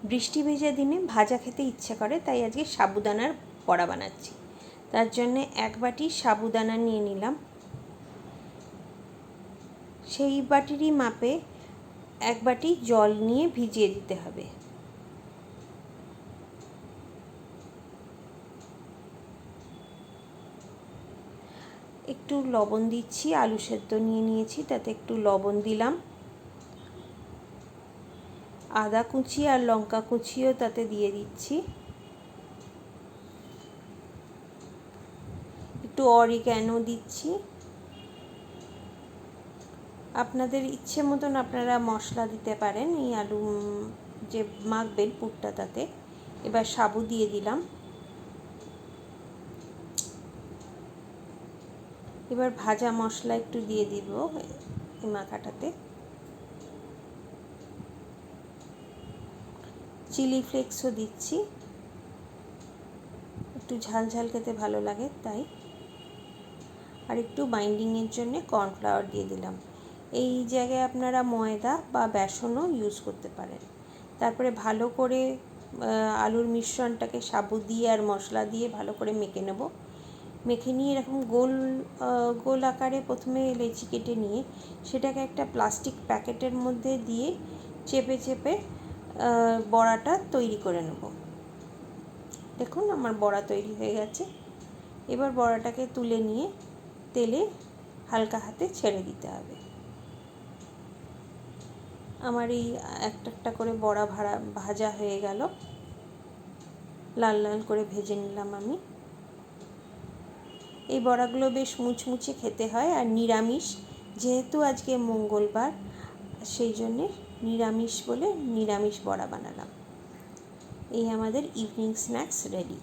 বৃষ্টি ভেজা দিনে ভাজা খেতে ইচ্ছে করে, তাই আজকে সাবুদানার বড়া বানাচ্ছি। তার জন্যে 1 বাটি সাবুদানা নিয়ে নিলাম। সেই বাটিরই মাপে 1 বাটি জল নিয়ে ভিজিয়ে দিতে হবে। একটু লবণ দিচ্ছি, আলু সেদ্ধ নিয়ে নিয়েছি, তাতে একটু লবণ দিলাম। আদা কুচি আর লঙ্কা কুচিও তাতে দিয়ে দিচ্ছি। একটু অরিগ্যানো দিচ্ছি। আপনাদের ইচ্ছে মতন আপনারা মশলা দিতে পারেন। এই আলু যে মাখবেন পুরটা তাতে। এবার সাবু দিয়ে দিলাম। এবার ভাজা মশলা একটু দিয়ে দিব এই মাখাটাতে। চিলি ফ্লেক্সও দিচ্ছি, একটু ঝাল ঝাল খেতে ভালো লাগে তাই। আর একটু বাইন্ডিংয়ের জন্য কর্নফ্লাওয়ার দিয়ে দিলাম। এই জায়গায় আপনারা ময়দা বা বেসনও ইউজ করতে পারেন। তারপরে ভালো করে আলুর মিশ্রণটাকে সাবু দিয়ে আর মশলা দিয়ে ভালো করে মেখে নেব। মেখে নিয়ে এরকম গোল গোল আকারে প্রথমে লেচি কেটে নিয়ে সেটাকে একটা প্লাস্টিক প্যাকেটের মধ্যে দিয়ে চেপে চেপে বড়াটা তৈরি করে নেব। দেখুন আমার বড়া তৈরি হয়ে গেছে। এবার বড়াটাকে তুলে নিয়ে তেলে হালকা হাতে ছেড়ে দিতে হবে। আমার এই একটা একটা করে বড়া ভাজা হয়ে গেল। লাল লাল করে ভেজে নিলাম আমি। এই বড়াগুলো বেশ মুচমুচে খেতে হয়, আর নিরামিষ, যেহেতু আজকে মঙ্গলবার সেই জন্যে নিরামিষ বলে নিরামিষ বড়া বানালাম। এই আমাদের ইভিনিং স্ন্যাক্স রেডি।